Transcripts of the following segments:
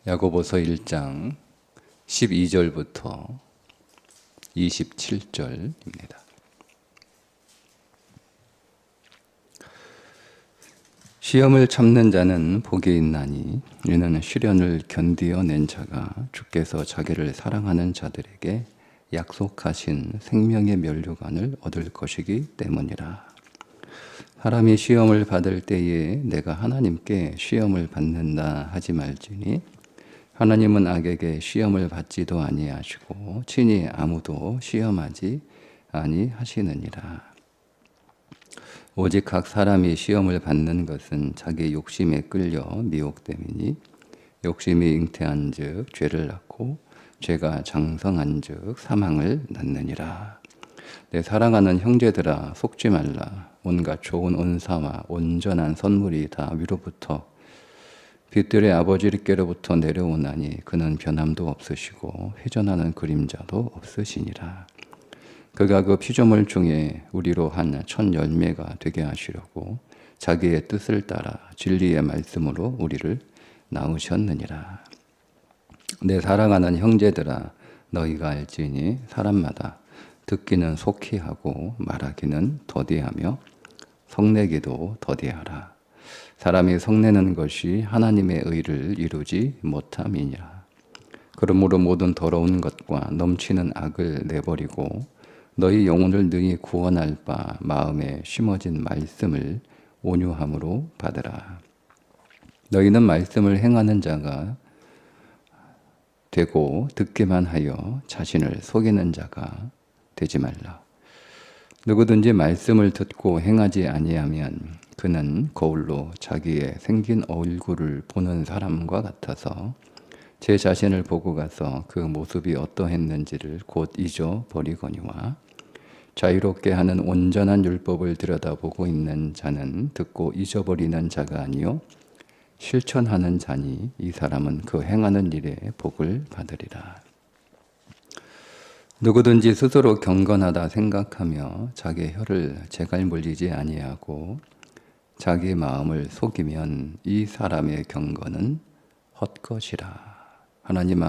야고보서 1장 12절부터 27절입니다. 시험을 참는 자는 복이 있나니 이는 시련을 견디어낸 자가 주께서 자기를 사랑하는 자들에게 약속하신 생명의 면류관을 얻을 것이기 때문이라. 사람이 시험을 받을 때에 내가 하나님께 시험을 받는다 하지 말지니 하나님은 악에게 시험을 받지도 아니하시고 친히 아무도 시험하지 아니하시느니라. 오직 각 사람이 시험을 받는 것은 자기 욕심에 끌려 미혹됨이니 욕심이 잉태한즉 죄를 낳고 죄가 장성한즉 사망을 낳느니라. 내 사랑하는 형제들아 속지 말라. 온갖 좋은 은사와 온전한 선물이 다 위로부터 빛들의 아버지께로부터 내려오나니 그는 변함도 없으시고 회전하는 그림자도 없으시니라. 그가 그 피조물 중에 우리로 한 첫 열매가 되게 하시려고 자기의 뜻을 따라 진리의 말씀으로 우리를 낳으셨느니라. 내 사랑하는 형제들아 너희가 알지니 사람마다 듣기는 속히 하고 말하기는 더디하며 성내기도 더디하라. 사람이 성내는 것이 하나님의 의를 이루지 못함이니라. 그러므로 모든 더러운 것과 넘치는 악을 내버리고 너희 영혼을 능히 구원할 바 마음에 심어진 말씀을 온유함으로 받으라. 너희는 말씀을 행하는 자가 되고 듣기만 하여 자신을 속이는 자가 되지 말라. 누구든지 말씀을 듣고 행하지 아니하면 그는 거울로 자기의 생긴 얼굴을 보는 사람과 같아서 제 자신을 보고 가서 그 모습이 어떠했는지를 곧 잊어버리거니와 자유롭게 하는 온전한 율법을 들여다보고 있는 자는 듣고 잊어버리는 자가 아니요 실천하는 자니 이 사람은 그 행하는 일에 복을 받으리라. 누구든지 스스로 경건하다 생각하며 자기 혀를 재갈 물리지 아니하고 자기 마음을 속이면 이 사람의 경건은 헛것이라. 하나님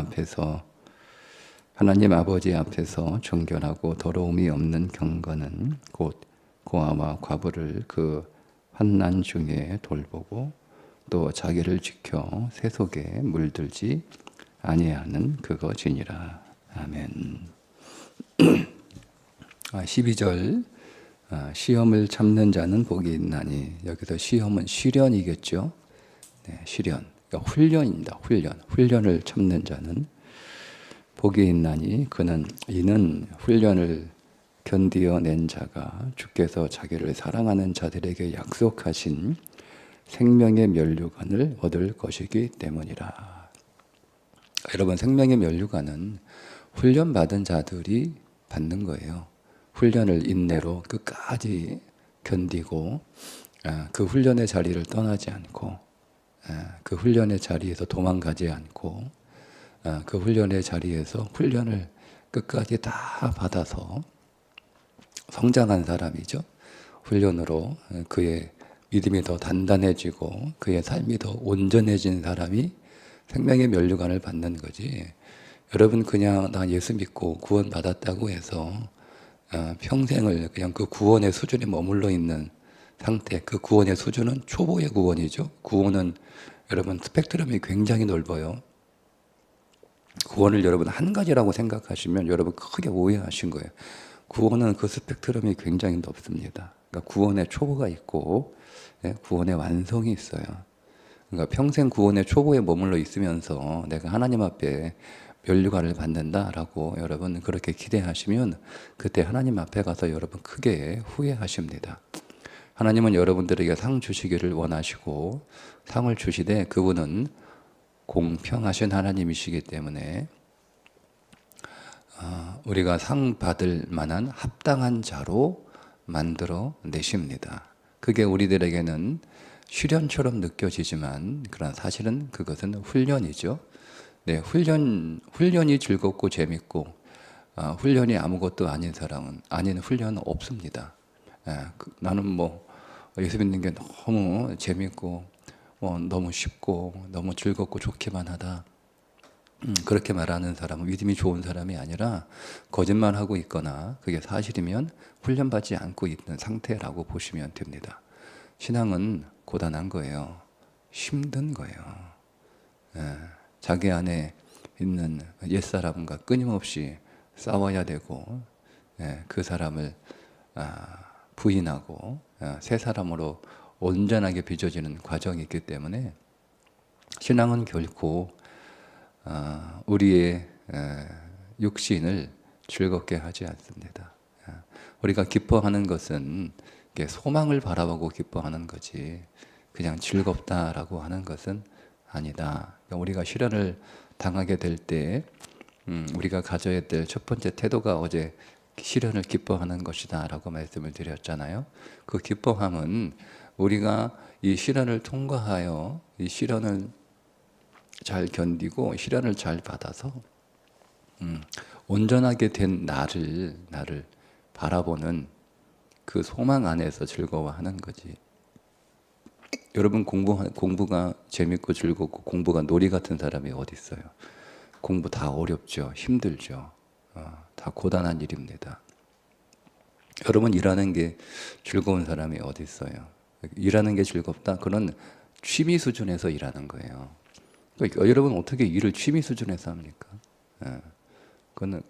아버지 앞에서 정결하고 더러움이 없는 경건은 곧 고아와 과부를 그 환난 중에 돌보고 또 자기를 지켜 새 속에 물들지 아니하는 그것이니라. 아멘. 12절 시험을 참는 자는 복이 있나니 여기서 시험은 시련이겠죠. 네, 시련. 그러니까 훈련입니다. 훈련을 참는 자는 복이 있나니 이는 훈련을 견디어낸 자가 주께서 자기를 사랑하는 자들에게 약속하신 생명의 면류관을 얻을 것이기 때문이라. 여러분, 생명의 면류관은 훈련받은 자들이 받는 거예요. 훈련을 인내로 끝까지 견디고 그 훈련의 자리를 떠나지 않고 그 훈련의 자리에서 도망가지 않고 그 훈련의 자리에서 훈련을 끝까지 다 받아서 성장한 사람이죠. 훈련으로 그의 믿음이 더 단단해지고 그의 삶이 더 온전해진 사람이 생명의 면류관을 받는 거지. 여러분 그냥 나 예수 믿고 구원 받았다고 해서 평생을 그냥 그 구원의 수준에 머물러 있는 상태, 그 구원의 수준은 초보의 구원이죠. 구원은 여러분 스펙트럼이 굉장히 넓어요. 구원을 여러분 한 가지라고 생각하시면 여러분 크게 오해하신 거예요. 구원은 그 스펙트럼이 굉장히 넓습니다. 그러니까 구원의 초보가 있고 구원의 완성이 있어요. 그러니까 평생 구원의 초보에 머물러 있으면서 내가 하나님 앞에 면류관을 받는다라고 여러분 그렇게 기대하시면 그때 하나님 앞에 가서 여러분 크게 후회하십니다. 하나님은 여러분들에게 상 주시기를 원하시고 상을 주시되 그분은 공평하신 하나님이시기 때문에 우리가 상 받을 만한 합당한 자로 만들어 내십니다. 그게 우리들에게는 시련처럼 느껴지지만 그러나 사실은 그것은 훈련이죠. 네, 훈련이 즐겁고 재밌고 훈련이 아무것도 아닌 훈련은 없습니다. 나는 예수 믿는 게 너무 재밌고 너무 쉽고 너무 즐겁고 좋기만 하다. 그렇게 말하는 사람은 믿음이 좋은 사람이 아니라 거짓말하고 있거나 그게 사실이면 훈련받지 않고 있는 상태라고 보시면 됩니다. 신앙은 고단한 거예요. 힘든 거예요. 예, 자기 안에 있는 옛사람과 끊임없이 싸워야 되고, 그 사람을 부인하고 새 사람으로 온전하게 빚어지는 과정이 있기 때문에 신앙은 결코 우리의 육신을 즐겁게 하지 않습니다. 우리가 기뻐하는 것은 소망을 바라보고 기뻐하는 거지 그냥 즐겁다라고 하는 것은 아니다. 그러니까 우리가 시련을 당하게 될 때 우리가 가져야 될 첫 번째 태도가 어제 시련을 기뻐하는 것이다 라고 말씀을 드렸잖아요. 그 기뻐함은 우리가 이 시련을 통과하여 이 시련을 잘 견디고 시련을 잘 받아서 온전하게 된 나를 바라보는 그 소망 안에서 즐거워하는 거지. 여러분 공부가 재밌고 즐겁고 공부가 놀이 같은 사람이 어디 있어요? 공부 다 어렵죠. 힘들죠. 다 고단한 일입니다. 여러분 일하는 게 즐거운 사람이 어디 있어요? 일하는 게 즐겁다? 그런 취미 수준에서 일하는 거예요. 그러니까 여러분 어떻게 일을 취미 수준에서 합니까? 그거는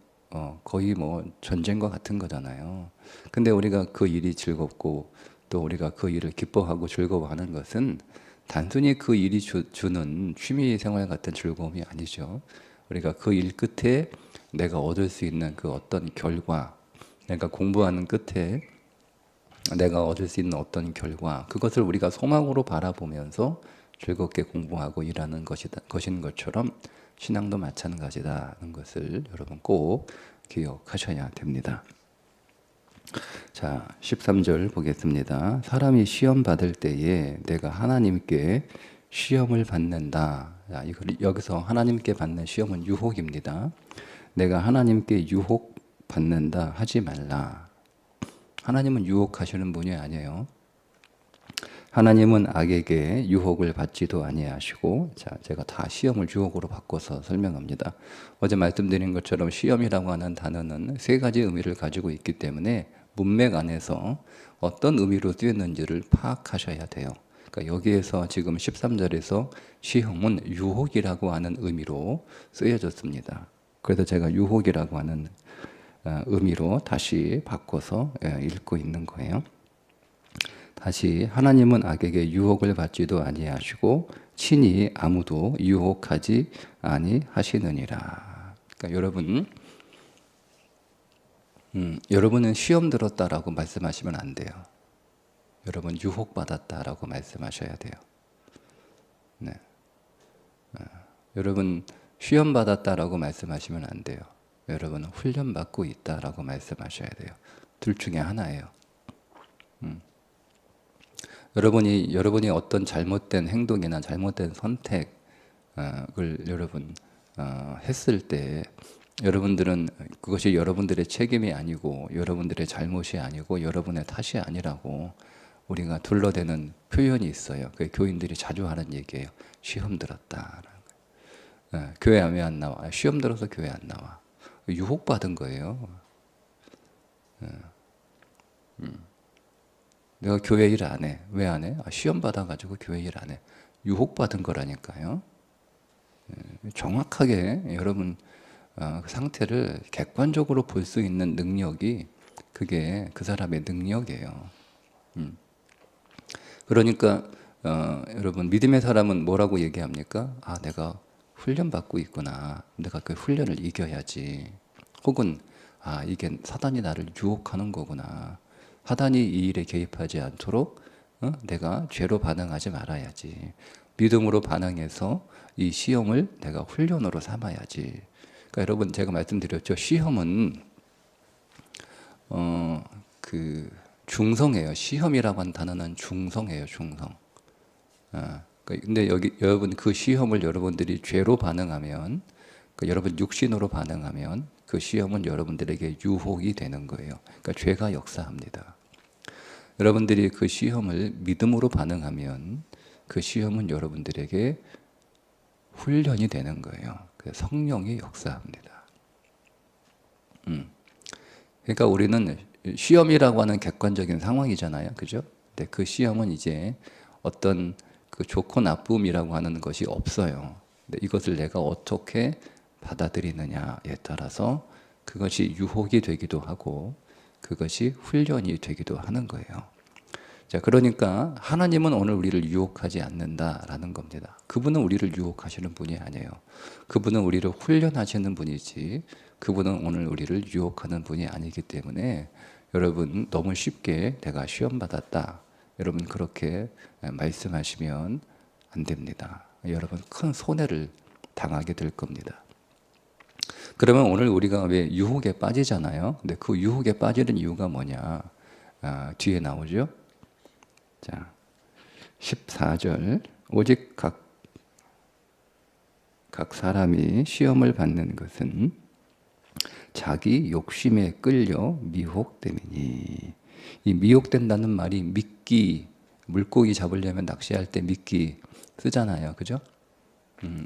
거의 뭐 전쟁과 같은 거잖아요. 근데 우리가 그 일이 즐겁고 또 우리가 그 일을 기뻐하고 즐거워하는 것은 단순히 그 일이 주는 취미 생활 같은 즐거움이 아니죠. 우리가 그 일 끝에 내가 얻을 수 있는 그 어떤 결과, 내가 공부하는 끝에 내가 얻을 수 있는 어떤 결과, 그것을 우리가 소망으로 바라보면서 즐겁게 공부하고 일하는 것인 것처럼 신앙도 마찬가지다는 것을 여러분 꼭 기억하셔야 됩니다. 자, 13절 보겠습니다. 사람이 시험 받을 때에 내가 하나님께 시험을 받는다. 자, 여기서 하나님께 받는 시험은 유혹입니다. 내가 하나님께 유혹 받는다 하지 말라. 하나님은 유혹하시는 분이 아니에요. 하나님은 악에게 유혹을 받지도 아니하시고, 자, 제가 다 시험을 유혹으로 바꿔서 설명합니다. 어제 말씀드린 것처럼 시험이라고 하는 단어는 세 가지 의미를 가지고 있기 때문에 문맥 안에서 어떤 의미로 쓰였는지를 파악하셔야 돼요. 그러니까 여기에서 지금 13절에서 시험은 유혹이라고 하는 의미로 쓰여졌습니다. 그래서 제가 유혹이라고 하는 의미로 다시 바꿔서 읽고 있는 거예요. 다시 하나님은 악에게 유혹을 받지도 아니하시고 친히 아무도 유혹하지 아니하시느니라. 그러니까 여러분은 시험 들었다라고 말씀하시면 안 돼요. 여러분 유혹받았다라고 말씀하셔야 돼요. 네. 여러분 시험 받았다라고 말씀하시면 안 돼요. 여러분은 훈련받고 있다라고 말씀하셔야 돼요. 둘 중에 하나예요. 여러분이 어떤 잘못된 행동이나 잘못된 선택을 여러분 했을 때 여러분들은 그것이 여러분들의 책임이 아니고 여러분들의 잘못이 아니고 여러분의 탓이 아니라고 우리가 둘러대는 표현이 있어요. 그 교인들이 자주 하는 얘기예요. 시험 들었다. 교회 왜 안 나와? 시험 들어서 교회 안 나와. 유혹받은 거예요. 내가 교회 일 안 해. 왜 안 해? 시험 받아가지고 교회 일 안 해. 유혹받은 거라니까요. 정확하게 여러분 그 상태를 객관적으로 볼 수 있는 능력이 그게 그 사람의 능력이에요. 그러니까 여러분 믿음의 사람은 뭐라고 얘기합니까? 내가 훈련받고 있구나. 내가 그 훈련을 이겨야지. 혹은 이게 사단이 나를 유혹하는 거구나. 사단이 이 일에 개입하지 않도록 내가 죄로 반응하지 말아야지. 믿음으로 반응해서 이 시험을 내가 훈련으로 삼아야지. 그러니까 여러분 제가 말씀드렸죠. 시험은 그 중성이에요. 시험이라고 하는 단어는 중성이에요. 중성. 근데 여러분 그 시험을 여러분들이 죄로 반응하면, 여러분 육신으로 반응하면 그 시험은 여러분들에게 유혹이 되는 거예요. 그러니까 죄가 역사합니다. 여러분들이 그 시험을 믿음으로 반응하면 그 시험은 여러분들에게 훈련이 되는 거예요. 그래서 성령이 역사합니다. 그러니까 우리는 시험이라고 하는 객관적인 상황이잖아요, 그죠? 근데 그 시험은 이제 어떤 그 좋고 나쁨이라고 하는 것이 없어요. 근데 이것을 내가 어떻게 받아들이느냐에 따라서 그것이 유혹이 되기도 하고 그것이 훈련이 되기도 하는 거예요. 자, 그러니까 하나님은 오늘 우리를 유혹하지 않는다라는 겁니다. 그분은 우리를 유혹하시는 분이 아니에요. 그분은 우리를 훈련하시는 분이지 그분은 오늘 우리를 유혹하는 분이 아니기 때문에 여러분 너무 쉽게 내가 시험 받았다. 여러분 그렇게 말씀하시면 안 됩니다. 여러분 큰 손해를 당하게 될 겁니다. 그러면 오늘 우리가 왜 유혹에 빠지잖아요. 근데 그 유혹에 빠지는 이유가 뭐냐? 뒤에 나오죠. 자, 14절. 오직 각 사람이 시험을 받는 것은 자기 욕심에 끌려 미혹됨이니. 이 미혹된다는 말이 미끼, 물고기 잡으려면 낚시할 때 미끼 쓰잖아요, 그죠?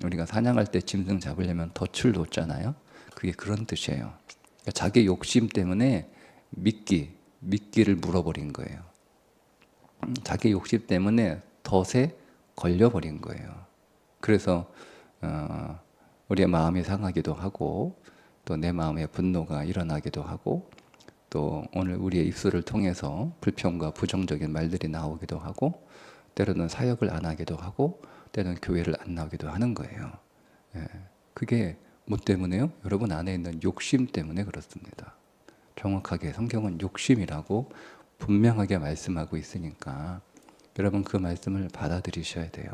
우리가 사냥할 때 짐승 잡으려면 덫을 놓잖아요. 그게 그런 뜻이에요. 그러니까 자기 욕심 때문에 미끼를 물어버린 거예요. 자기 욕심 때문에 덫에 걸려버린 거예요. 그래서 우리의 마음이 상하기도 하고 또 내 마음에 분노가 일어나기도 하고 또 오늘 우리의 입술을 통해서 불평과 부정적인 말들이 나오기도 하고 때로는 사역을 안 하기도 하고 때로는 교회를 안 나오기도 하는 거예요. 그게 뭐 때문에요? 여러분 안에 있는 욕심 때문에 그렇습니다. 정확하게 성경은 욕심이라고 분명하게 말씀하고 있으니까 여러분 그 말씀을 받아들이셔야 돼요.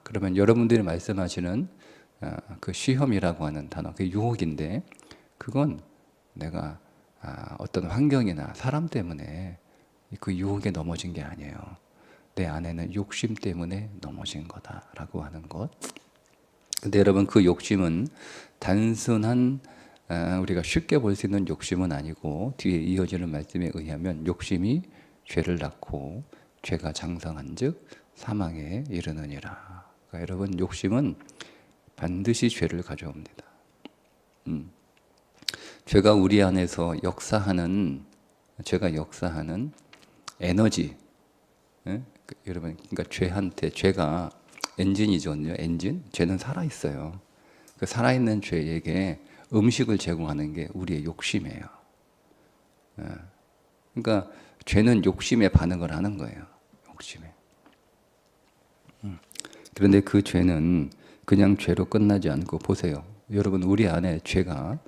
그러면 여러분들이 말씀하시는 그 시험이라고 하는 단어, 그 유혹인데 그건 내가 어떤 환경이나 사람 때문에 그 유혹에 넘어진 게 아니에요. 내 안에는 욕심 때문에 넘어진 거다라고 하는 것. 근데 여러분 그 욕심은 단순한 우리가 쉽게 볼 수 있는 욕심은 아니고 뒤에 이어지는 말씀에 의하면 욕심이 죄를 낳고 죄가 장성한즉 사망에 이르느니라. 그러니까 여러분 욕심은 반드시 죄를 가져옵니다. 죄가 우리 안에서 죄가 역사하는 에너지. 여러분, 그러니까 죄가 엔진이죠, 엔진. 죄는 살아 있어요. 그 살아있는 죄에게 음식을 제공하는 게 우리의 욕심이에요. 그러니까 죄는 욕심에 반응을 하는 거예요. 욕심에. 그런데 그 죄는 그냥 죄로 끝나지 않고 보세요. 여러분 우리 안에 죄가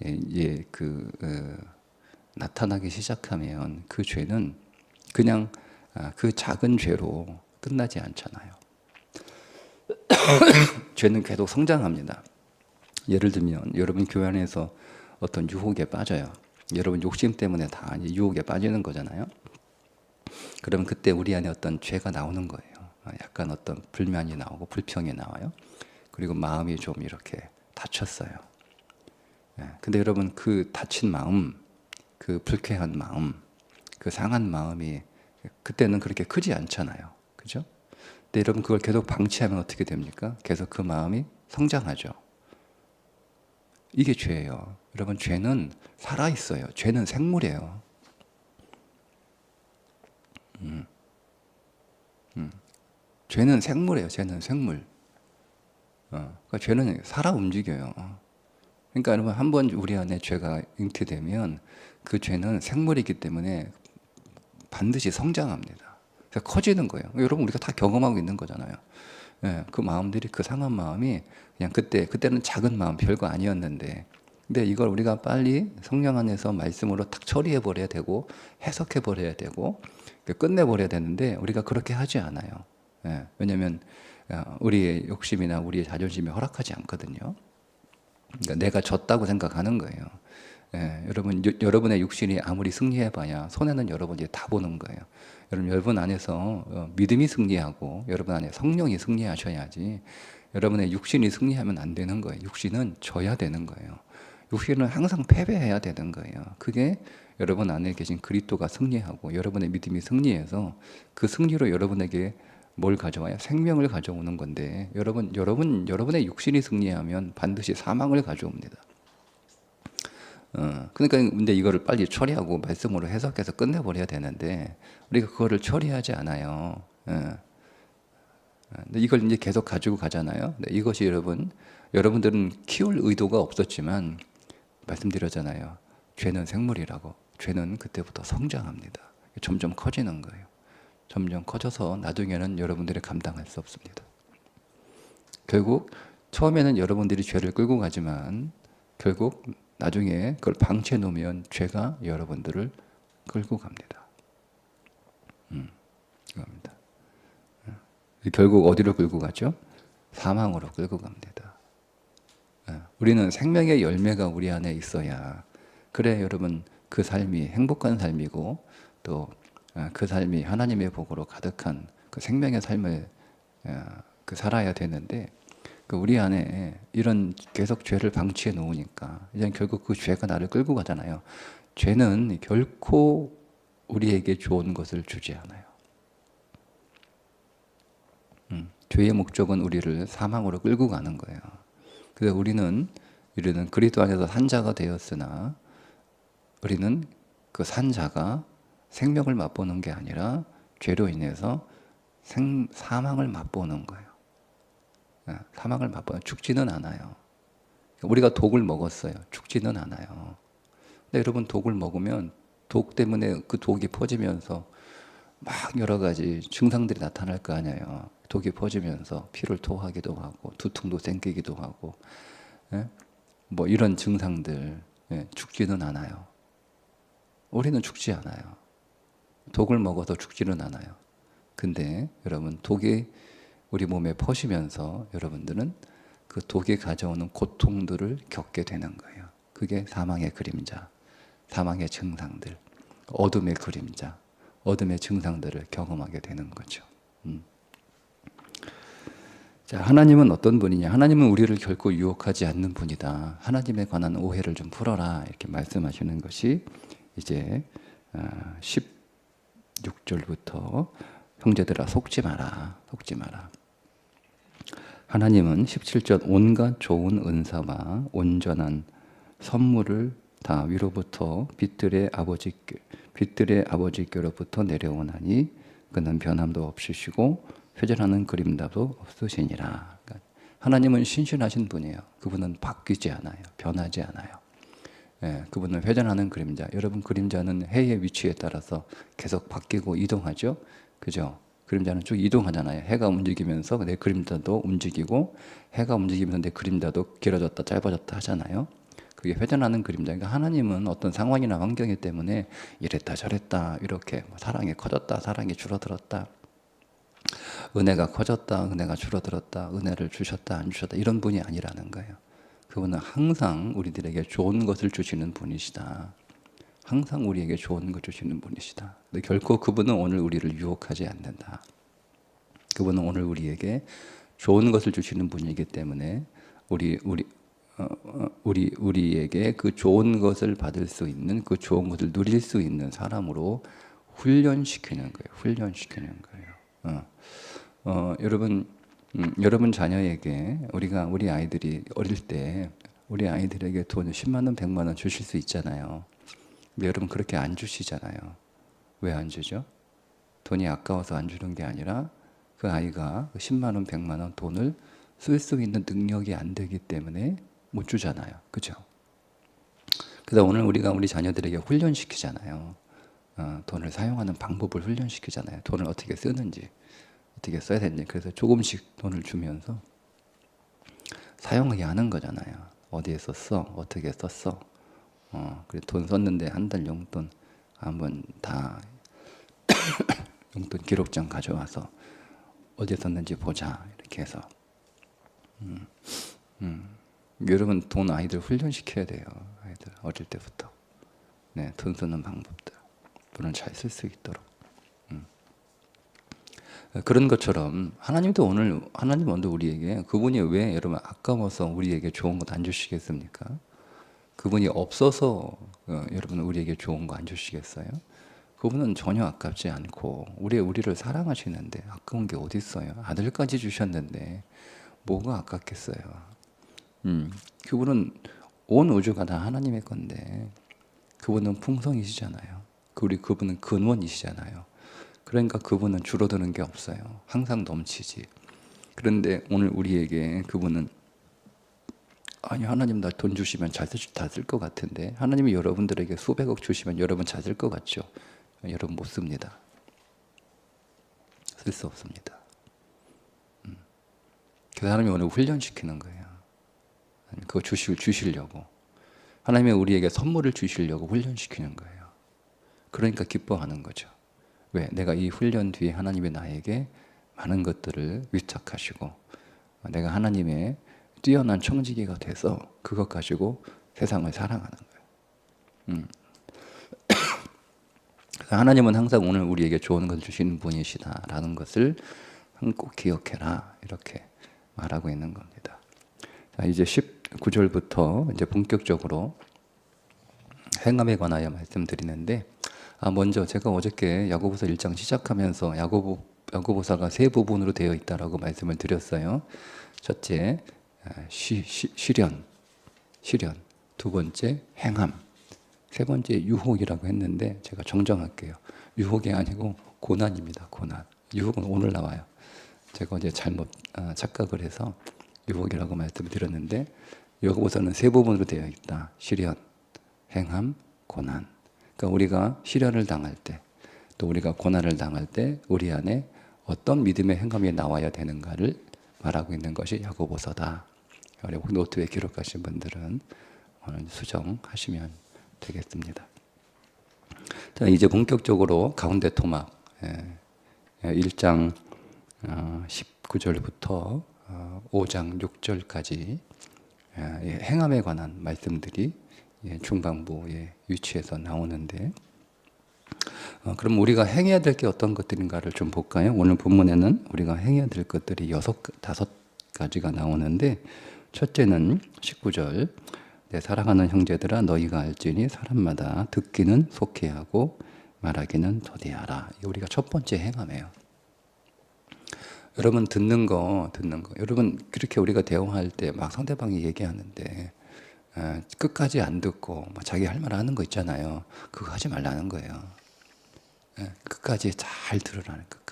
이제 나타나기 시작하면 그 죄는 그냥 그 작은 죄로 끝나지 않잖아요. 죄는 계속 성장합니다. 예를 들면 여러분 교회 안에서 어떤 유혹에 빠져요. 여러분 욕심 때문에 다 유혹에 빠지는 거잖아요. 그러면 그때 우리 안에 어떤 죄가 나오는 거예요. 약간 어떤 불만이 나오고 불평이 나와요. 그리고 마음이 좀 이렇게 다쳤어요. 근데 여러분 그 다친 마음, 그 불쾌한 마음, 그 상한 마음이 그때는 그렇게 크지 않잖아요. 그죠? 근데 여러분 그걸 계속 방치하면 어떻게 됩니까? 계속 그 마음이 성장하죠. 이게 죄예요. 여러분 죄는 살아있어요. 죄는 생물이에요. 죄는 생물이에요. 죄는 생물. 그러니까 죄는 살아 움직여요. 그러니까 여러분 한번 우리 안에 죄가 잉태되면 그 죄는 생물이기 때문에 반드시 성장합니다. 그래서 커지는 거예요. 여러분 우리가 다 경험하고 있는 거잖아요. 그 마음들이 그 상한 마음이 그냥 그때는 작은 마음 별거 아니었는데 근데 이걸 우리가 빨리 성령 안에서 말씀으로 딱 처리해 버려야 되고 해석해 버려야 되고 끝내 버려야 되는데 우리가 그렇게 하지 않아요. 왜냐하면 우리의 욕심이나 우리의 자존심이 허락하지 않거든요. 그러니까 내가 졌다고 생각하는 거예요. 여러분의 육신이 아무리 승리해봐야 손해는 여러분이 다 보는 거예요. 여러분 안에서 믿음이 승리하고 여러분 안에 성령이 승리하셔야지 여러분의 육신이 승리하면 안 되는 거예요. 육신은 져야 되는 거예요. 육신은 항상 패배해야 되는 거예요. 그게 여러분 안에 계신 그리스도가 승리하고 여러분의 믿음이 승리해서 그 승리로 여러분에게 뭘 가져와요? 생명을 가져오는 건데 여러분의 육신이 승리하면 반드시 사망을 가져옵니다. 그러니까 근데 이거를 빨리 처리하고 말씀으로 해석해서 끝내버려야 되는데 우리가 그거를 처리하지 않아요. 근데 이걸 이제 계속 가지고 가잖아요. 이것이 여러분들은 키울 의도가 없었지만 말씀드렸잖아요. 죄는 생물이라고. 죄는 그때부터 성장합니다. 점점 커지는 거예요. 점점 커져서 나중에는 여러분들이 감당할 수 없습니다. 결국 처음에는 여러분들이 죄를 끌고 가지만 결국 나중에 그걸 방치해 놓으면 죄가 여러분들을 끌고 갑니다. 이겁니다. 결국 어디로 끌고 가죠? 사망으로 끌고 갑니다. 우리는 생명의 열매가 우리 안에 있어야 그래 여러분 그 삶이 행복한 삶이고 또 그 삶이 하나님의 복으로 가득한 그 생명의 삶을 살아야 되는데 우리 안에 이런 계속 죄를 방치해 놓으니까 이제 결국 그 죄가 나를 끌고 가잖아요. 죄는 결코 우리에게 좋은 것을 주지 않아요. 죄의 목적은 우리를 사망으로 끌고 가는 거예요. 그래서 우리는 그리스도 안에서 산자가 되었으나 우리는 그 산자가 생명을 맛보는 게 아니라 죄로 인해서 사망을 맛보는 거예요. 사망을 맛보는 죽지는 않아요. 우리가 독을 먹었어요. 죽지는 않아요. 근데 여러분 독을 먹으면 독 때문에 그 독이 퍼지면서 막 여러 가지 증상들이 나타날 거 아니에요. 독이 퍼지면서 피를 토하기도 하고 두통도 생기기도 하고 뭐 이런 증상들 죽지는 않아요. 우리는 죽지 않아요. 독을 먹어서 죽지는 않아요. 근데 여러분 독이 우리 몸에 퍼지면서 여러분들은 그 독이 가져오는 고통들을 겪게 되는 거예요. 그게 사망의 그림자, 사망의 증상들, 어둠의 그림자, 어둠의 증상들을 경험하게 되는 거죠. 자, 하나님은 어떤 분이냐? 하나님은 우리를 결코 유혹하지 않는 분이다. 하나님에 관한 오해를 좀 풀어라. 이렇게 말씀하시는 것이 이제 16절부터 형제들아 속지 마라. 속지 마라. 하나님은 17절 온갖 좋은 은사와 온전한 선물을 다 위로부터 빛들의 아버지께로부터 내려오나니 그는 변함도 없으시고 회전하는 그림자도 없으시니라. 그러니까 하나님은 신실하신 분이에요. 그분은 바뀌지 않아요. 변하지 않아요. 그분은 회전하는 그림자. 여러분 그림자는 해의 위치에 따라서 계속 바뀌고 이동하죠. 그죠? 그림자는 쭉 이동하잖아요. 해가 움직이면서 내 그림자도 움직이고 해가 움직이면서 내 그림자도 길어졌다 짧아졌다 하잖아요. 그게 회전하는 그림자. 그러니까 하나님은 어떤 상황이나 환경이 때문에 이랬다 저랬다 이렇게 사랑이 커졌다 사랑이 줄어들었다 은혜가 커졌다 은혜가 줄어들었다 은혜를 주셨다 안 주셨다 이런 분이 아니라는 거예요. 그분은 항상 우리들에게 좋은 것을 주시는 분이시다. 항상 우리에게 좋은 것 주시는 분이시다. 근데 결코 그분은 오늘 우리를 유혹하지 않는다. 그분은 오늘 우리에게 좋은 것을 주시는 분이기 때문에 우리에게 그 좋은 것을 받을 수 있는 그 좋은 것을 누릴 수 있는 사람으로 훈련시키는 거예요. 훈련시키는 거예요. 여러분 자녀에게 우리 아이들이 어릴 때 우리 아이들에게 돈 10만 원, 100만 원 주실 수 있잖아요. 근데 여러분 그렇게 안 주시잖아요. 왜 안 주죠? 돈이 아까워서 안 주는 게 아니라 그 아이가 10만 원, 100만 원 돈을 쓸 수 있는 능력이 안 되기 때문에 못 주잖아요. 그죠? 그래서 오늘 우리가 우리 자녀들에게 훈련시키잖아요. 돈을 사용하는 방법을 훈련시키잖아요. 돈을 어떻게 쓰는지, 어떻게 써야 되는지. 그래서 조금씩 돈을 주면서 사용하게 하는 거잖아요. 어디에 썼어? 어떻게 썼어? 그래 돈 썼는데 한 달 용돈 한번 다 용돈 기록장 가져와서 어디에 썼는지 보자 이렇게 해서 여러분 돈 아이들 훈련시켜야 돼요. 아이들 어릴 때부터 돈 쓰는 방법들 돈을 잘 쓸 수 있도록 그런 것처럼 하나님 오늘 우리에게 그분이 왜 여러분 아까워서 우리에게 좋은 것 안 주시겠습니까? 그분이 없어서 여러분 우리에게 좋은 거 안 주시겠어요? 그분은 전혀 아깝지 않고 우리를 사랑하시는데 아까운 게 어디 있어요? 아들까지 주셨는데 뭐가 아깝겠어요? 그분은 온 우주가 다 하나님의 건데 그분은 풍성이시잖아요. 그분은 근원이시잖아요. 그러니까 그분은 줄어드는 게 없어요. 항상 넘치지. 그런데 오늘 우리에게 그분은 아니 하나님 나 돈 주시면 다 쓸 것 같은데 하나님이 여러분들에게 수백억 주시면 여러분 잘 쓸 것 같죠? 여러분 못 씁니다. 쓸 수 없습니다. 그래서 하나님이 오늘 훈련시키는 거예요. 그거 주시려고. 하나님이 우리에게 선물을 주시려고 훈련시키는 거예요. 그러니까 기뻐하는 거죠. 왜? 내가 이 훈련 뒤에 하나님이 나에게 많은 것들을 위탁하시고 내가 하나님의 뛰어난 청지기가 돼서 그것 가지고 세상을 사랑하는 거예요. 그래서 하나님은 항상 오늘 우리에게 좋은 것을 주시는 분이시다라는 것을 꼭 기억해라 이렇게 말하고 있는 겁니다. 자, 이제 19절부터 이제 본격적으로 행함에 관하여 말씀드리는데 먼저 제가 어저께 야고보서 1장 시작하면서 야고보서가 세 부분으로 되어 있다라고 말씀을 드렸어요. 첫째, 시련. 두 번째, 행함. 세 번째, 유혹이라고 했는데 제가 정정할게요. 유혹이 아니고 고난입니다. 고난. 유혹은 오늘 나와요. 제가 어제 잘못 착각을 해서 유혹이라고 말씀을 드렸는데 야고보서는 세 부분으로 되어 있다. 시련, 행함, 고난. 그러니까 우리가 시련을 당할 때, 또 우리가 고난을 당할 때 우리 안에 어떤 믿음의 행함이 나와야 되는가를 말하고 있는 것이 야고보서다. 노트에 기록하신 분들은 오늘 수정하시면 되겠습니다. 자, 이제 본격적으로 가운데 토막 1장 19절부터 5장 6절까지 행함에 관한 말씀들이 중반부에 위치해서 나오는데 그럼 우리가 행해야 될 게 어떤 것들인가를 좀 볼까요? 오늘 본문에는 우리가 행해야 될 것들이 5가지가 나오는데 첫째는 19절 내 사랑하는 형제들아 너희가 알지니 사람마다 듣기는 속히 하고 말하기는 더디하라. 우리가 첫 번째 행함이에요. 여러분 듣는 거 여러분 그렇게 우리가 대화할 때 막 상대방이 얘기하는데 끝까지 안 듣고 자기 할 말 하는 거 있잖아요. 그거 하지 말라는 거예요. 끝까지 잘 들으라는 거예요.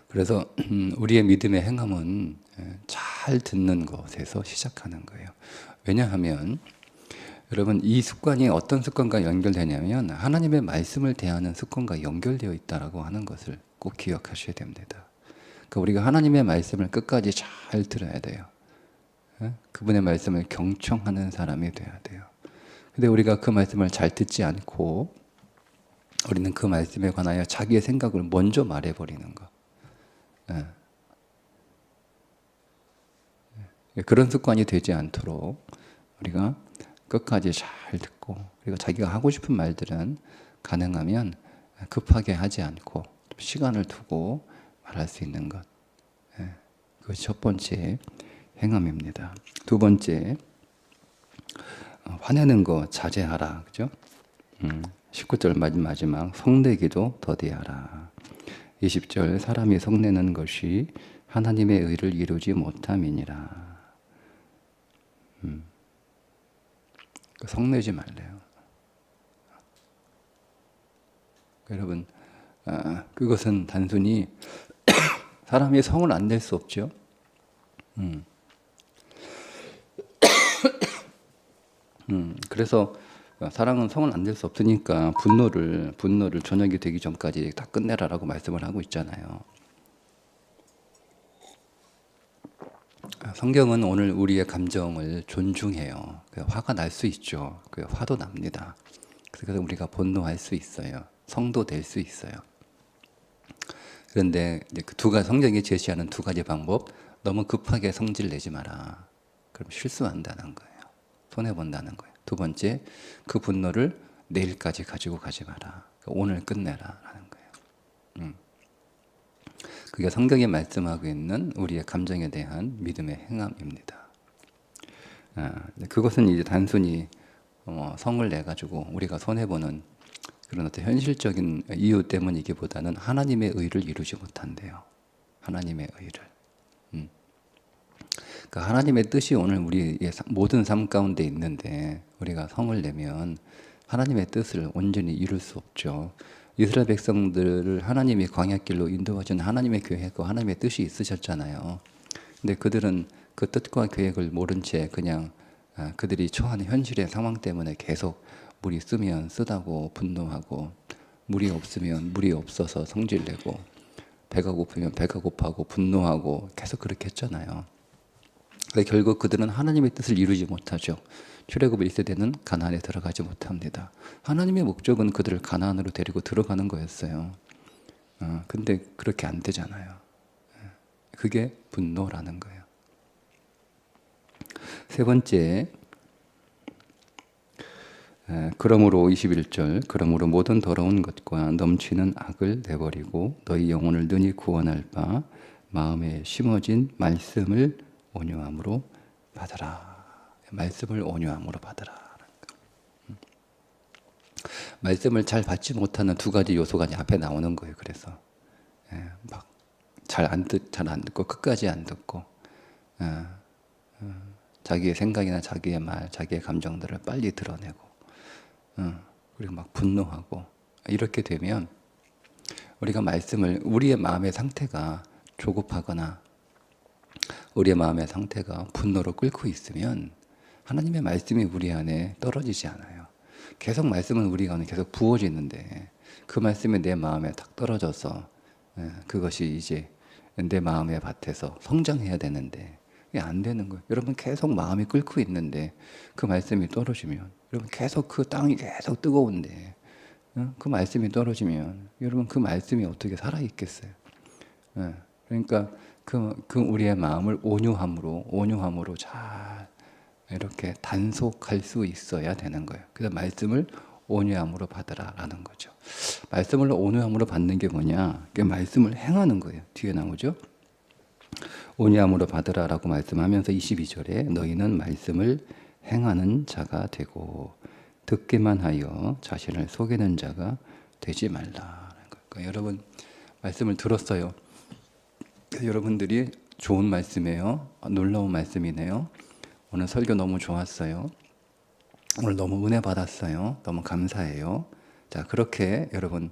그래서 우리의 믿음의 행함은 잘 듣는 것에서 시작하는 거예요. 왜냐하면 여러분 이 습관이 어떤 습관과 연결되냐면 하나님의 말씀을 대하는 습관과 연결되어 있다라고 하는 것을 꼭 기억하셔야 됩니다. 그러니까 우리가 하나님의 말씀을 끝까지 잘 들어야 돼요. 그분의 말씀을 경청하는 사람이 돼야 돼요. 근데 우리가 그 말씀을 잘 듣지 않고 우리는 그 말씀에 관하여 자기의 생각을 먼저 말해버리는 거. 그런 습관이 되지 않도록 우리가 끝까지 잘 듣고 그리고 자기가 하고 싶은 말들은 가능하면 급하게 하지 않고 시간을 두고 말할 수 있는 것. 그것이 첫 번째 행함입니다. 두 번째, 화내는 거 자제하라. 그죠? 19절 마지막 성내기도 더디하라. 20절 사람이 성내는 것이 하나님의 의를 이루지 못함이니라. 성내지 말래요. 여러분, 그것은 단순히 사람이 성을 안 낼 수 없죠. 그래서 사랑은 성을 안 낼 수 없으니까 분노를 저녁이 되기 전까지 다 끝내라라고 말씀을 하고 있잖아요. 성경은 오늘 우리의 감정을 존중해요. 화가 날 수 있죠. 화도 납니다. 그래서 우리가 분노할 수 있어요. 성도 될 수 있어요. 그런데 성경이 제시하는 두 가지 방법, 너무 급하게 성질 내지 마라. 그럼 실수한다는 거예요. 손해본다는 거예요. 두 번째, 그 분노를 내일까지 가지고 가지 마라. 오늘 끝내라라는 거예요. 그게 성경이 말씀하고 있는 우리의 감정에 대한 믿음의 행함입니다. 그것은 이제 단순히 성을 내 가지고 우리가 손해 보는 그런 어떤 현실적인 이유 때문이기보다는 하나님의 의를 이루지 못한대요. 하나님의 의를. 그러니까 하나님의 뜻이 오늘 우리의 모든 삶 가운데 있는데 우리가 성을 내면 하나님의 뜻을 온전히 이룰 수 없죠. 이스라엘 백성들을 하나님이 광야길로 인도하신 하나님의 계획과 하나님의 뜻이 있으셨잖아요. 근데 그들은 그 뜻과 계획을 모른 채 그냥 그들이 처한 현실의 상황 때문에 계속 물이 쓰면 쓰다고 분노하고, 물이 없으면 물이 없어서 성질내고, 배가 고프면 배가 고파하고 분노하고 계속 그렇게 했잖아요. 결국 그들은 하나님의 뜻을 이루지 못하죠. 출애굽 1세대는 가나안에 들어가지 못합니다. 하나님의 목적은 그들을 가나안으로 데리고 들어가는 거였어요. 근데 그렇게 안 되잖아요. 그게 분노라는 거예요. 세 번째, 그러므로 21절, 그러므로 모든 더러운 것과 넘치는 악을 내버리고 너희 영혼을 능히 구원할 바 마음에 심어진 말씀을 온유함으로 받으라. 말씀을 온유함으로 받으라. 말씀을 잘 받지 못하는 두 가지 요소가 앞에 나오는 거예요. 그래서 막 잘 안 듣고 끝까지 안 듣고 자기의 생각이나 자기의 말, 자기의 감정들을 빨리 드러내고 그리고 막 분노하고 이렇게 되면 우리가 말씀을 우리의 마음의 상태가 조급하거나 우리의 마음의 상태가 분노로 끓고 있으면 하나님의 말씀이 우리 안에 떨어지지 않아요. 계속 말씀은 우리 안에 계속 부어지는데 그 말씀이 내 마음에 딱 떨어져서 그것이 이제 내 마음의 밭에서 성장해야 되는데 그게 안 되는 거예요. 여러분 계속 마음이 끓고 있는데 그 말씀이 떨어지면 여러분 계속 그 땅이 계속 뜨거운데 그 말씀이 떨어지면 여러분 그 말씀이 어떻게 살아있겠어요? 그러니까 그 우리의 마음을 온유함으로 잘 이렇게 단속할 수 있어야 되는 거예요. 그래서 말씀을 온유함으로 받으라라는 거죠. 말씀을 온유함으로 받는 게 뭐냐? 그게 말씀을 행하는 거예요. 뒤에 나오죠. 온유함으로 받으라라고 말씀하면서 22절에 너희는 말씀을 행하는 자가 되고 듣기만 하여 자신을 속이는 자가 되지 말라. 그러니까 여러분 말씀을 들었어요. 여러분들이 좋은 말씀이에요. 놀라운 말씀이네요. 오늘 설교 너무 좋았어요. 오늘 너무 은혜 받았어요. 너무 감사해요. 자, 그렇게 여러분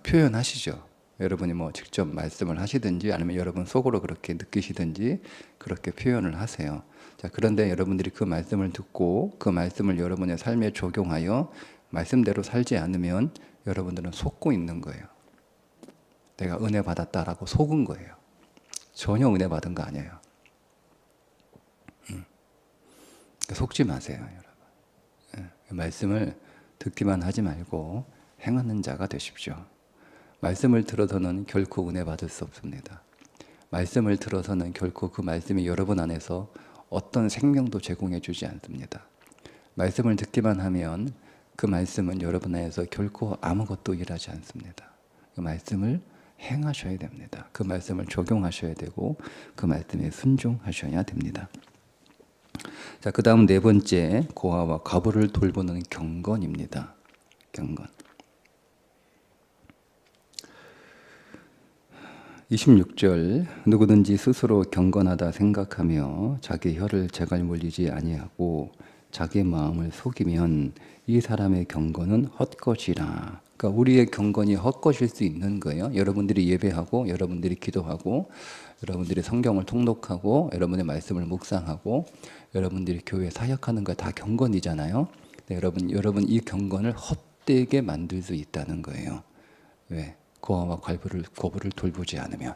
표현하시죠. 여러분이 뭐 직접 말씀을 하시든지 아니면 여러분 속으로 그렇게 느끼시든지 그렇게 표현을 하세요. 자, 그런데 여러분들이 그 말씀을 듣고 그 말씀을 여러분의 삶에 적용하여 말씀대로 살지 않으면 여러분들은 속고 있는 거예요. 내가 은혜 받았다라고 속은 거예요. 전혀 은혜 받은 거 아니에요. 속지 마세요, 여러분. 말씀을 듣기만 하지 말고 행하는 자가 되십시오. 말씀을 들어서는 결코 은혜 받을 수 없습니다. 말씀을 들어서는 결코 그 말씀이 여러분 안에서 어떤 생명도 제공해 주지 않습니다. 말씀을 듣기만 하면 그 말씀은 여러분 안에서 결코 아무것도 일하지 않습니다. 그 말씀을 행하셔야 됩니다. 그 말씀을 적용하셔야 되고 그 말씀에 순종하셔야 됩니다. 자, 그 다음 네 번째, 고아와 과부를 돌보는 경건입니다. 경건. 26절, 누구든지 스스로 경건하다 생각하며 자기 혀를 재갈 물리지 아니하고 자기 마음을 속이면 이 사람의 경건은 헛것이라. 그러니까 우리의 경건이 헛것일 수 있는 거예요. 여러분들이 예배하고 여러분들이 기도하고 여러분들이 성경을 통독하고 여러분의 말씀을 묵상하고 여러분들이 교회 사역하는 거 다 경건이잖아요. 네, 여러분 이 경건을 헛되게 만들 수 있다는 거예요. 왜? 고아와 과부를 돌보지 않으면.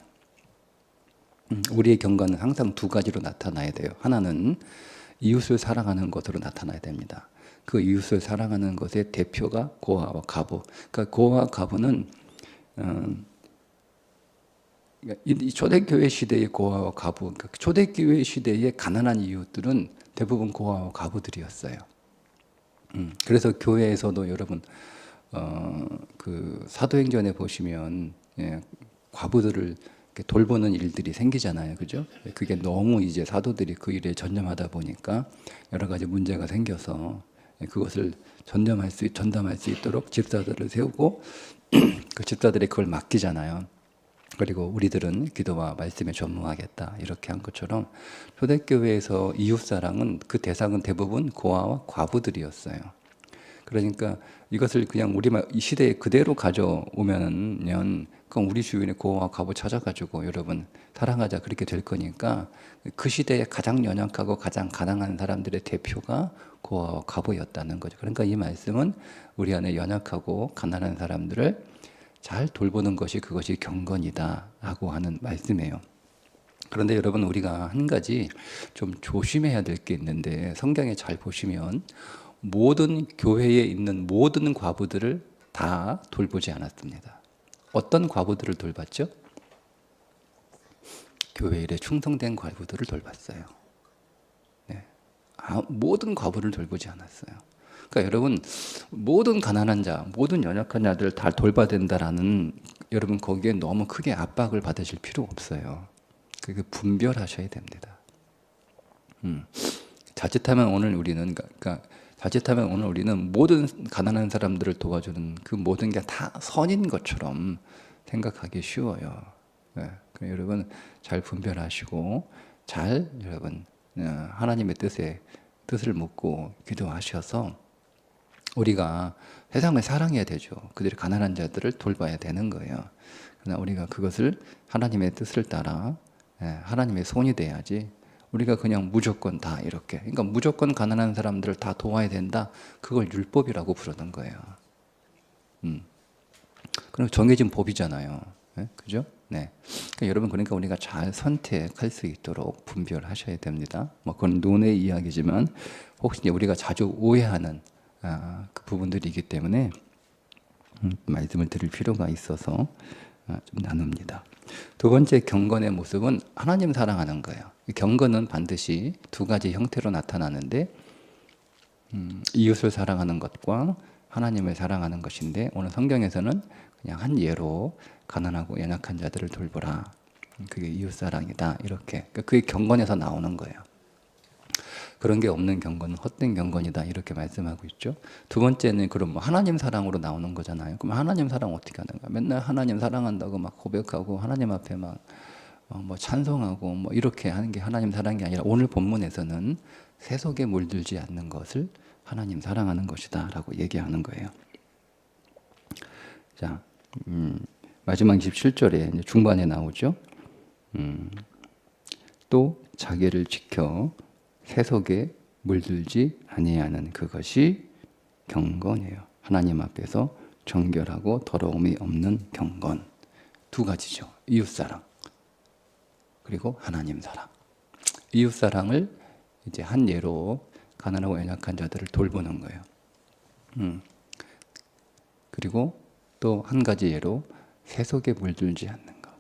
우리의 경건은 항상 두 가지로 나타나야 돼요. 하나는 이웃을 사랑하는 것으로 나타나야 됩니다. 그 이웃을 사랑하는 것의 대표가 고아와 과부. 그러니까 고아와 과부는 이 초대교회 시대의 고아와 과부, 그러니까 초대교회 시대의 가난한 이웃들은 대부분 고아와 과부들이었어요. 그래서 교회에서도 여러분 그 사도행전에 보시면 과부들을 돌보는 일들이 생기잖아요, 그죠? 그게 너무 이제 사도들이 그 일에 전념하다 보니까 여러 가지 문제가 생겨서 그것을 전담할 수 있도록 집사들을 세우고 그 집사들이 그걸 맡기잖아요. 그리고 우리들은 기도와 말씀에 전무하겠다 이렇게 한 것처럼 초대교회에서 이웃사랑은 그 대상은 대부분 고아와 과부들이었어요. 그러니까 이것을 그냥 이 시대에 그대로 가져오면은 그럼 우리 주변에 고아와 과부 찾아가지고 여러분 사랑하자 그렇게 될 거니까 그 시대에 가장 연약하고 가장 가난한 사람들의 대표가 고아와 과부였다는 거죠. 그러니까 이 말씀은 우리 안에 연약하고 가난한 사람들을 잘 돌보는 것이 그것이 경건이다라고 하는 말씀이에요. 그런데 여러분 우리가 한 가지 좀 조심해야 될 게 있는데 성경에 잘 보시면 모든 교회에 있는 모든 과부들을 다 돌보지 않았습니다. 어떤 과부들을 돌봤죠? 교회 일에 충성된 과부들을 돌봤어요. 네. 모든 과부를 돌보지 않았어요. 그러니까 여러분 모든 가난한 자, 모든 연약한 자들을 다 돌봐야 된다라는 여러분 거기에 너무 크게 압박을 받으실 필요 없어요. 그게 분별하셔야 됩니다. 자칫하면 오늘 우리는 모든 가난한 사람들을 도와주는 그 모든 게 다 선인 것처럼 생각하기 쉬워요. 네. 여러분 잘 분별하시고 잘 여러분 하나님의 뜻을 묻고 기도하셔서 우리가 세상을 사랑해야 되죠. 그들이 가난한 자들을 돌봐야 되는 거예요. 그러나 우리가 그것을 하나님의 뜻을 따라 하나님의 손이 돼야지 우리가 그냥 무조건 다 이렇게 그러니까 무조건 가난한 사람들을 다 도와야 된다. 그걸 율법이라고 부르는 거예요. 그럼 정해진 법이잖아요. 네? 그죠? 네. 그러니까 여러분 그러니까 우리가 잘 선택할 수 있도록 분별하셔야 됩니다. 뭐 그건 논의 이야기지만 혹시 우리가 자주 오해하는 그 부분들이기 때문에 말씀을 드릴 필요가 있어서 좀 나눕니다. 두 번째 경건의 모습은 하나님 사랑하는 거예요. 경건은 반드시 두 가지 형태로 나타나는데 이웃을 사랑하는 것과 하나님을 사랑하는 것인데 오늘 성경에서는 그냥 한 예로 가난하고 연약한 자들을 돌보라. 그게 이웃사랑이다. 이렇게 그게 경건에서 나오는 거예요. 그런 게 없는 경건은 헛된 경건이다. 이렇게 말씀하고 있죠. 두 번째는 그럼 뭐 하나님 사랑으로 나오는 거잖아요. 그럼 하나님 사랑 어떻게 하는 거야? 맨날 하나님 사랑한다고 막 고백하고 하나님 앞에 막 뭐 찬송하고 뭐 이렇게 하는 게 하나님 사랑이 아니라 오늘 본문에서는 세속에 물들지 않는 것을 하나님 사랑하는 것이다라고 얘기하는 거예요. 자, 마지막 27절에 이제 중반에 나오죠. 또 자기를 지켜 세속에 물들지 아니하는 그것이 경건이에요. 하나님 앞에서 정결하고 더러움이 없는 경건. 두 가지죠. 이웃사랑 그리고 하나님 사랑. 이웃사랑을 이제 한 예로 가난하고 연약한 자들을 돌보는 거예요. 그리고 또 한 가지 예로 세속에 물들지 않는 것.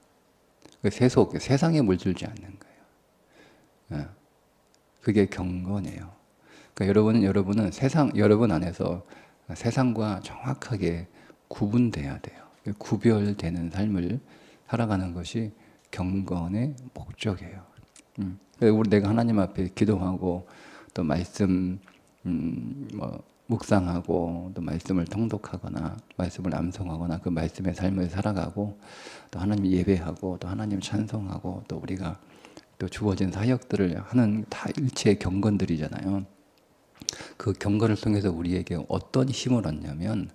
세상에 물들지 않는 거예요. 그게 경건이에요. 그러니까 여러분은 여러분 안에서 세상과 정확하게 구분돼야 돼요. 구별되는 삶을 살아가는 것이 경건의 목적이에요. 내가 하나님 앞에 기도하고 또 말씀 묵상하고 또 말씀을 통독하거나 말씀을 암송하거나 그 말씀의 삶을 살아가고 또 하나님 예배하고 또 하나님 찬송하고 또 우리가 또 주어진 사역들을 하는 다 일체의 경건들이잖아요. 그 경건을 통해서 우리에게 어떤 힘을 얻냐면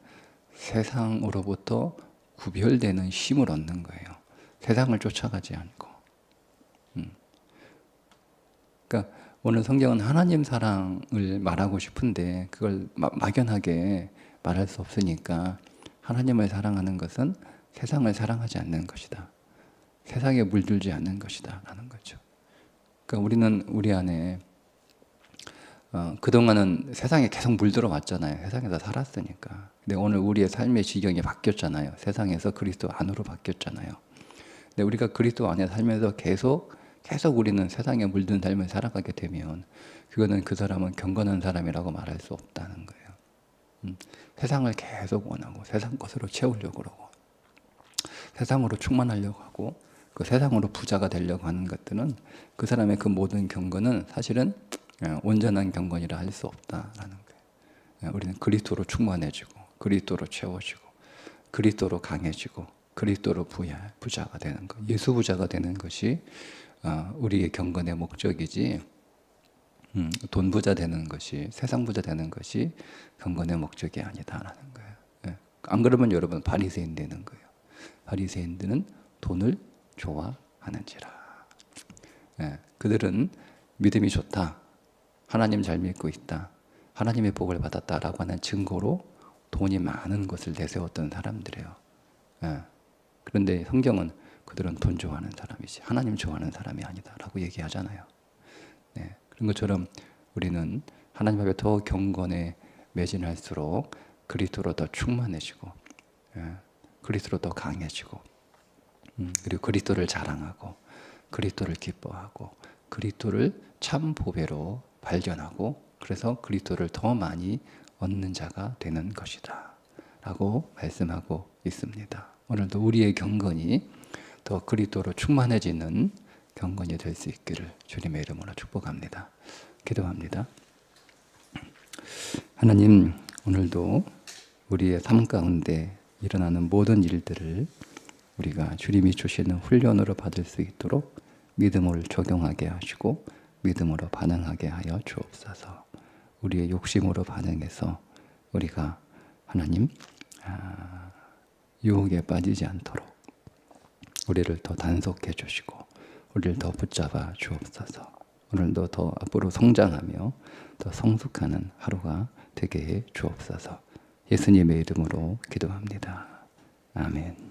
세상으로부터 구별되는 힘을 얻는 거예요. 세상을 쫓아가지 않고. 그러니까 오늘 성경은 하나님 사랑을 말하고 싶은데 그걸 막연하게 말할 수 없으니까 하나님을 사랑하는 것은 세상을 사랑하지 않는 것이다. 세상에 물들지 않는 것이다 라는 거죠. 그러니까 우리는 우리 안에 그동안은 세상에 계속 물들어 왔잖아요. 세상에서 살았으니까. 근데 오늘 우리의 삶의 지경이 바뀌었잖아요. 세상에서 그리스도 안으로 바뀌었잖아요. 근데 우리가 그리스도 안에 살면서 계속 우리는 세상에 물든 삶을 살아가게 되면 그거는 그 사람은 경건한 사람이라고 말할 수 없다는 거예요. 세상을 계속 원하고 세상 것으로 채우려고 그러고 세상으로 충만하려고 하고 그 세상으로 부자가 되려고 하는 것들은 그 사람의 그 모든 경건은 사실은 온전한 경건이라 할 수 없다라는 거예요. 우리는 그리스도로 충만해지고 그리스도로 채워지고 그리스도로 강해지고 그리스도로 부자가 되는 것, 예수 부자가 되는 것이 우리의 경건의 목적이지, 돈 부자 되는 것이, 세상 부자 되는 것이 경건의 목적이 아니다라는 거예요. 안 그러면 여러분 바리새인 되는 거예요. 바리새인들은 돈을 좋아하는지라. 그들은 믿음이 좋다, 하나님 잘 믿고 있다, 하나님의 복을 받았다라고 하는 증거로 돈이 많은 것을 내세웠던 사람들이에요. 그런데 성경은 그들은 돈 좋아하는 사람이지 하나님 좋아하는 사람이 아니다라고 얘기하잖아요. 그런 것처럼 우리는 하나님 앞에 더 경건에 매진할수록 그리스도로 더 충만해지고, 그리스도로 더 강해지고, 그리고 그리스도를 자랑하고, 그리스도를 기뻐하고, 그리스도를 참 보배로 발견하고, 그래서 그리스도를 더 많이 얻는 자가 되는 것이다 라고 말씀하고 있습니다. 오늘도 우리의 경건이 더 그리스도로 충만해지는 경건이 될 수 있기를 주님의 이름으로 축복합니다. 기도합니다. 하나님, 오늘도 우리의 삶 가운데 일어나는 모든 일들을 우리가 주님이 주시는 훈련으로 받을 수 있도록 믿음을 적용하게 하시고 믿음으로 반응하게 하여 주옵소서. 우리의 욕심으로 반응해서 우리가 하나님 유혹에 빠지지 않도록 우리를 더 단속해 주시고 우리를 더 붙잡아 주옵소서. 오늘도 더 앞으로 성장하며 더 성숙하는 하루가 되게 해 주옵소서. 예수님의 이름으로 기도합니다. 아멘.